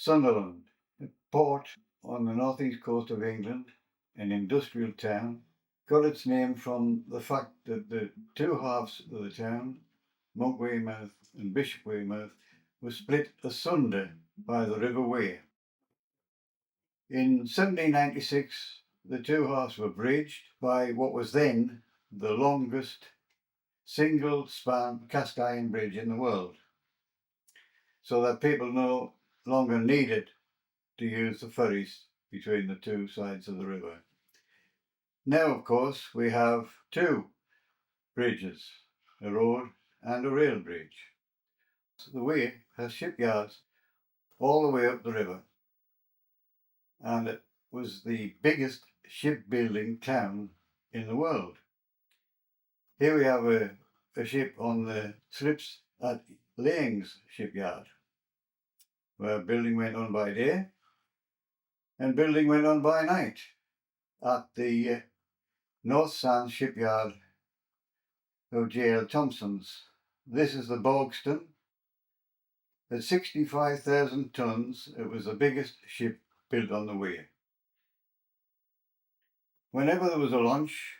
Sunderland, a port on the northeast coast of England, an industrial town, got its name from the fact that the two halves of the town, Monk Weymouth and Bishop Weymouth, were split asunder by the River Wey. In 1796, the two halves were bridged by what was then the longest single-span cast iron bridge in the world, so that people no longer needed to use the ferries between the two sides of the river. Now, of course, we have two bridges, a road and a rail bridge. The Wey has shipyards all the way up the river, and it was the biggest shipbuilding town in the world. Here we have a ship on the slips at Layings shipyard, where building went on by day and building went on by night at the North Sands shipyard of J.L. Thompson's. This is the Bogston. At 65,000 tons, it was the biggest ship built on the Wey. Whenever there was a launch,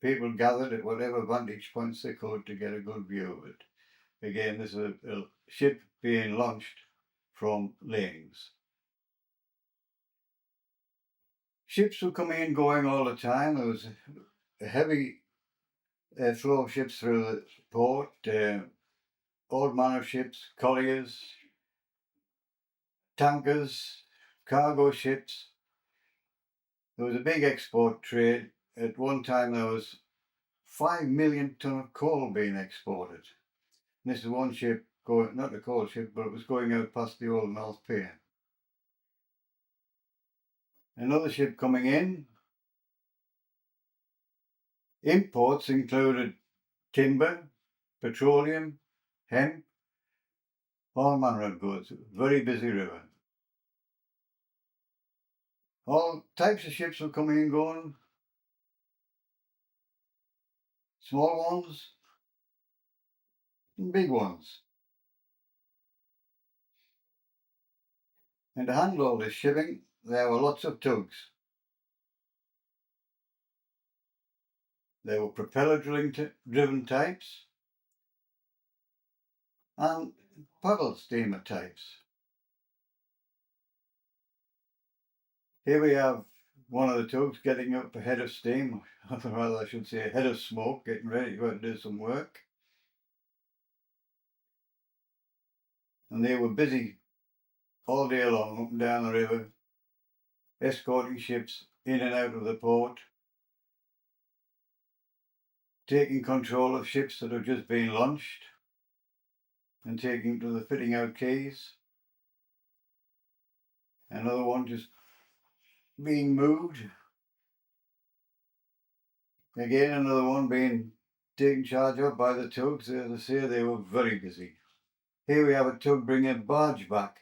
people gathered at whatever vantage points they could to get a good view of it. Again, this is a ship being launched from Layings. Ships were coming and going all the time. There was a heavy flow of ships through the port, all manner of ships, colliers, tankers, cargo ships. There was a big export trade. At one time there was 5 million tonne of coal being exported. And this is one ship going, not a coal ship, but it was going out past the old North Pier. Another ship coming in. Imports included timber, petroleum, hemp, all manner of goods. Very busy river. All types of ships were coming and going. Small ones and big ones. And to handle all this shipping, there were lots of tugs. There were propeller-driven types and paddle steamer types. Here we have one of the tugs getting up a head of steam, or rather I should say a head of smoke, getting ready to go out and do some work. And they were busy all day long up and down the river, escorting ships in and out of the port, taking control of ships that have just been launched and taking to the fitting out quays. Another one just being moved. Again, another one being taken charge of by the tugs. As I say, they were very busy. Here we have a tug bringing a barge back.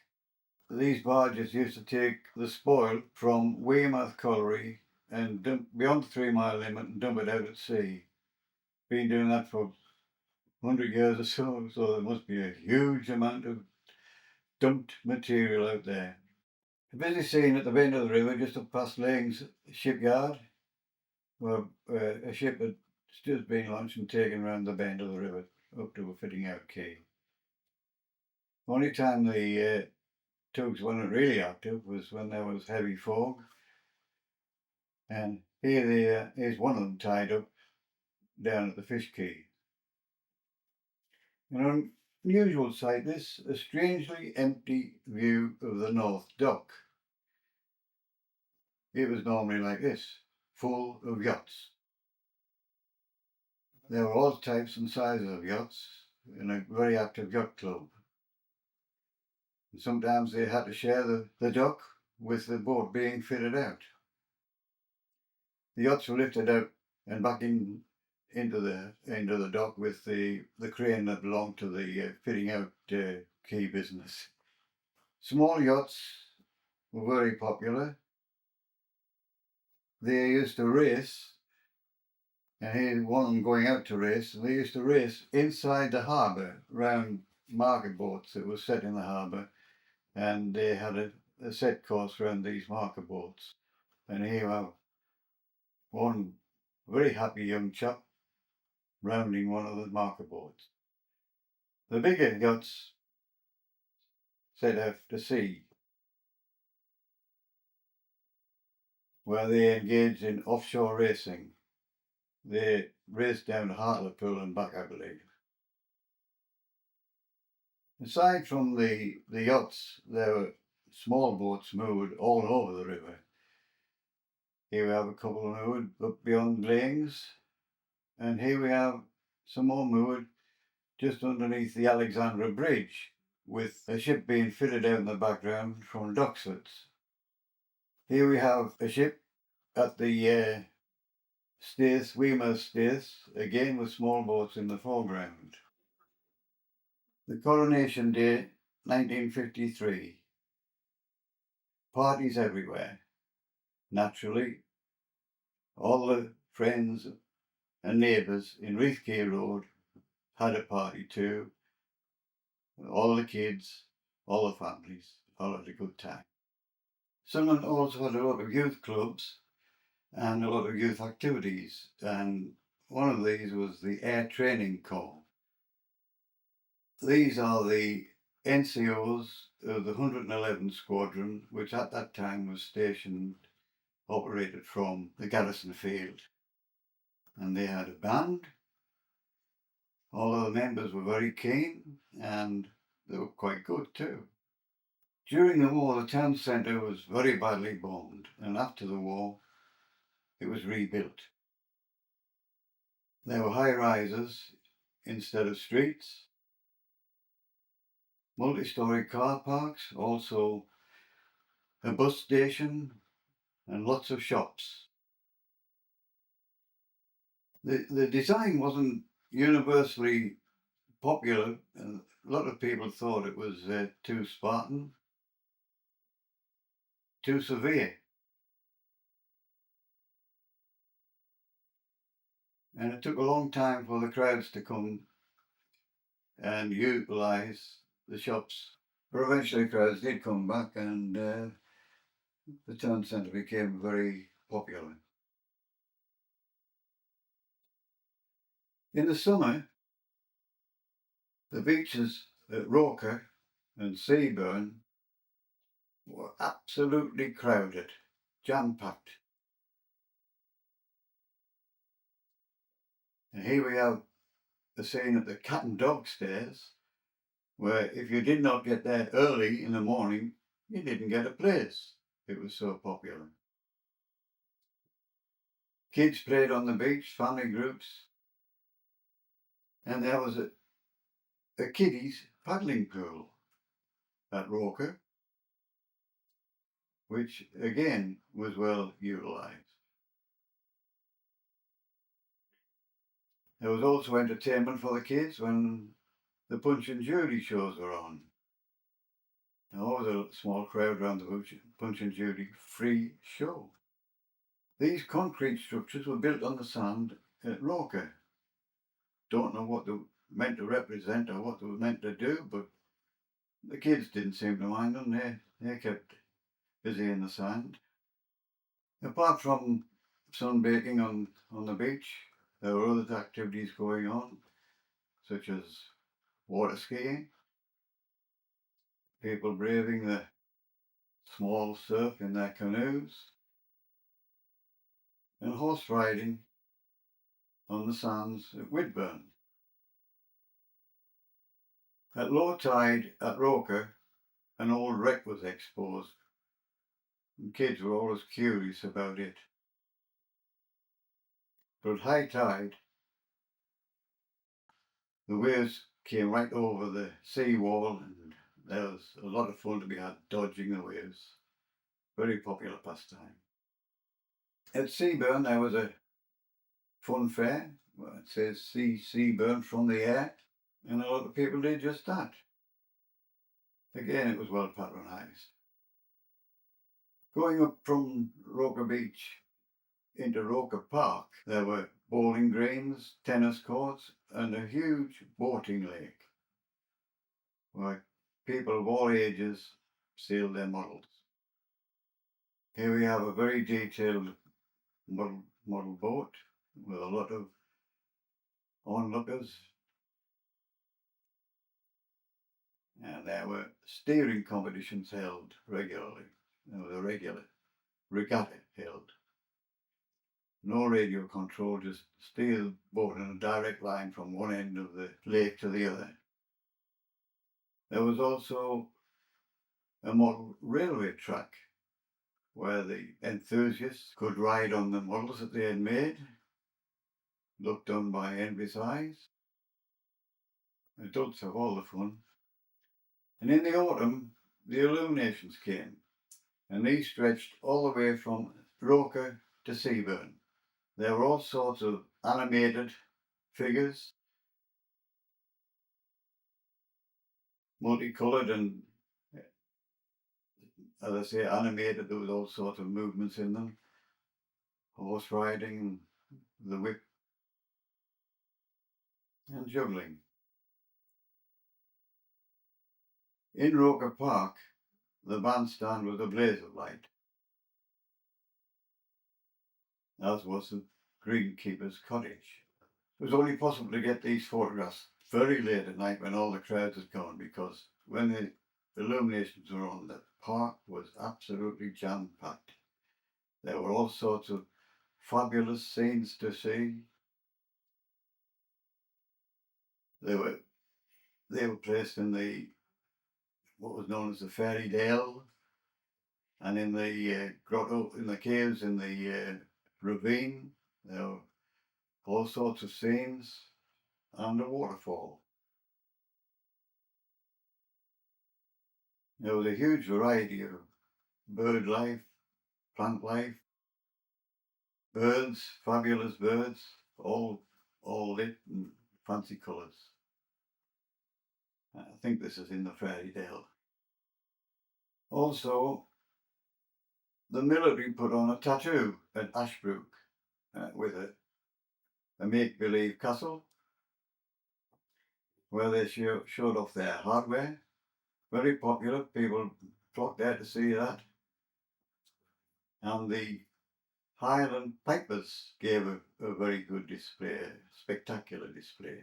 These barges used to take the spoil from Weymouth Colliery and dump beyond the 3 mile limit and dump it out at sea. Been doing that for 100 years or so there must be a huge amount of dumped material out there. A busy scene at the bend of the river, just up past Layings shipyard, where a ship had just been launched and taken round the bend of the river up to a fitting out quay. Only time the tugs weren't really active was when there was heavy fog, and here's one of them tied up down at the fish quay. An unusual sight this, a strangely empty view of the North Dock. It was normally like this, full of yachts. There were all types and sizes of yachts in a very active yacht club. And sometimes they had to share the dock with the boat being fitted out. The yachts were lifted out and back into the dock with the crane that belonged to the fitting out quay business. Small yachts were very popular. They used to race, and here's one of them going out to race, and they used to race inside the harbour round market boats that were set in the harbour, and they had a set course around these marker boats. And here you have one very happy young chap rounding one of the marker boats. The bigger yachts set out to sea, where they engaged in offshore racing. They raced down to Hartlepool and back, I believe. Aside from the yachts, there were small boats moored all over the river. Here we have a couple moored up beyond Glains, and here we have some more moored just underneath the Alexandra Bridge, with a ship being fitted out in the background from Docksfords. Here we have a ship at the Staithe, Weymouth Staithe, again with small boats in the foreground. The Coronation Day, 1953. Parties everywhere. Naturally, all the friends and neighbours in Reithkey Road had a party too. All the kids, all the families, all had a good time. Sunderland also had a lot of youth clubs and a lot of youth activities, and one of these was the Air Training Corps. These are the NCOs of the 111 Squadron, which at that time was operated from the Garrison Field. And they had a band. All of the members were very keen, and they were quite good too. During the war, the town centre was very badly bombed, and after the war, it was rebuilt. There were high rises instead of streets, multi-storey car parks, also a bus station, and lots of shops. The design wasn't universally popular, and a lot of people thought it was too Spartan, too severe. And it took a long time for the crowds to come and utilise the shops. But eventually crowds did come back, and the town centre became very popular. In the summer, the beaches at Roker and Seaburn were absolutely crowded, jam-packed. And here we have the scene at the Cat and Dog Stairs, where if you did not get there early in the morning, you didn't get a place. It was so popular. Kids played on the beach, family groups, and there was a kiddies paddling pool at Roker, which again was well utilised. There was also entertainment for the kids when the Punch and Judy shows were on. There was a small crowd around the Punch and Judy free show. These concrete structures were built on the sand at Roker. Don't know what they were meant to represent or what they were meant to do, but the kids didn't seem to mind them. They kept busy in the sand. Apart from sunbaking on the beach, there were other activities going on, such as water skiing, people braving the small surf in their canoes, and horse riding on the sands at Whitburn. At low tide at Roker, an old wreck was exposed, and kids were always curious about it. But at high tide, the waves came right over the seawall, and there was a lot of fun to be had dodging the waves. Very popular pastime. At Seaburn, there was a fun fair. Well, it says see Seaburn from the air, and a lot of people did just that. Again, it was well patronised. Going up from Roker Beach into Roker Park, there were bowling greens, tennis courts, and a huge boating lake where people of all ages sailed their models. Here we have a very detailed model boat with a lot of onlookers. And there were steering competitions held regularly. There was a regular regatta held. No radio control, just steer the boat in a direct line from one end of the lake to the other. There was also a model railway track where the enthusiasts could ride on the models that they had made, looked on by envious eyes. Adults have all the fun. And in the autumn, the illuminations came, and these stretched all the way from Roker to Seaburn. There were all sorts of animated figures, multicoloured and, as I say, animated. There was all sorts of movements in them. Horse riding, the whip, and juggling. In Roker Park, the bandstand was a blaze of light, as was the greenkeeper's cottage. It was only possible to get these photographs very late at night when all the crowds had gone, because when the illuminations were on, the park was absolutely jam-packed. There were all sorts of fabulous scenes to see. They were placed in what was known as the Fairy Dale, and in the grotto, in the caves, in the ravine. There were all sorts of scenes, and a waterfall. There was a huge variety of bird life, plant life, birds, fabulous birds, all lit in fancy colours. I think this is in the Fairy Dale. Also, the military put on a tattoo at Ashbrook with a make-believe castle where they showed off their hardware. Very popular, people flocked there to see that. And the Highland Pipers gave a very good display, spectacular display.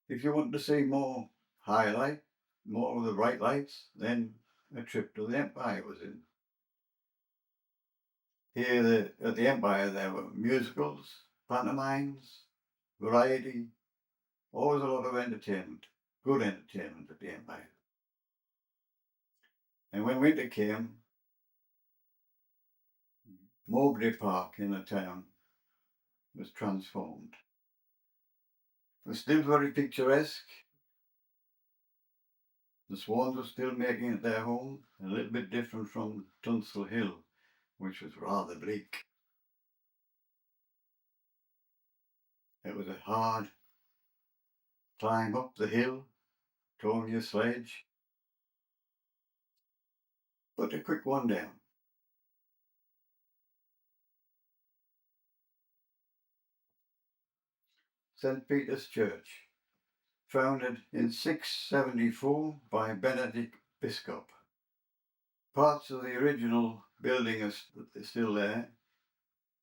If you want to see more highlight, more of the bright lights, then a trip to the Empire was in. Here at the Empire there were musicals, pantomimes, variety, always a lot of entertainment, good entertainment at the Empire. And when winter came, Mowbray Park in the town was transformed. It was still very picturesque. The Swans were still making it their home, a little bit different from Tunstall Hill, which was rather bleak. It was a hard climb up the hill, towing your sledge, but a quick one down. St. Peter's Church, founded in 674 by Benedict Biscop. Parts of the original building are still there,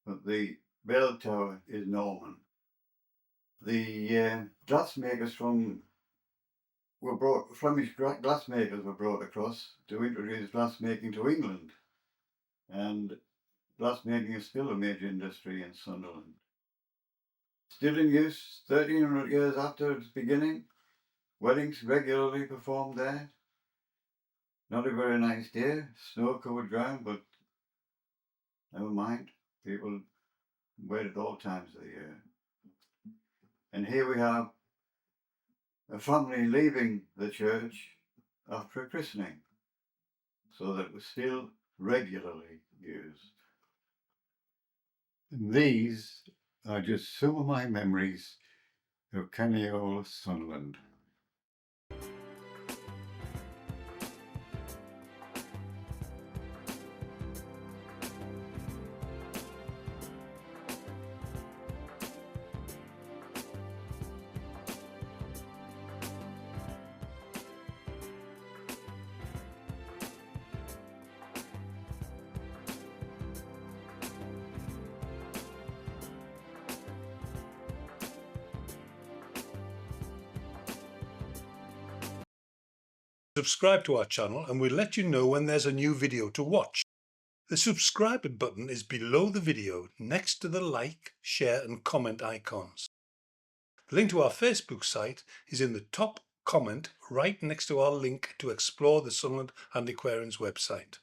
but the bell tower is Norman. The glassmakers Flemish glassmakers were brought across to introduce glassmaking to England, and glassmaking is still a major industry in Sunderland. Still in use 1300 years after its beginning. Weddings regularly performed there. Not a very nice day, snow-covered ground, but never mind. People wait at all times of the year. And here we have a family leaving the church after a christening, so that it was still regularly used. And these are just some of my memories of Caniole, Sunderland. Subscribe to our channel and we'll let you know when there's a new video to watch. The subscribe button is below the video next to the like, share and comment icons. The link to our Facebook site is in the top comment right next to our link to explore the Sunderland Antiquarians website.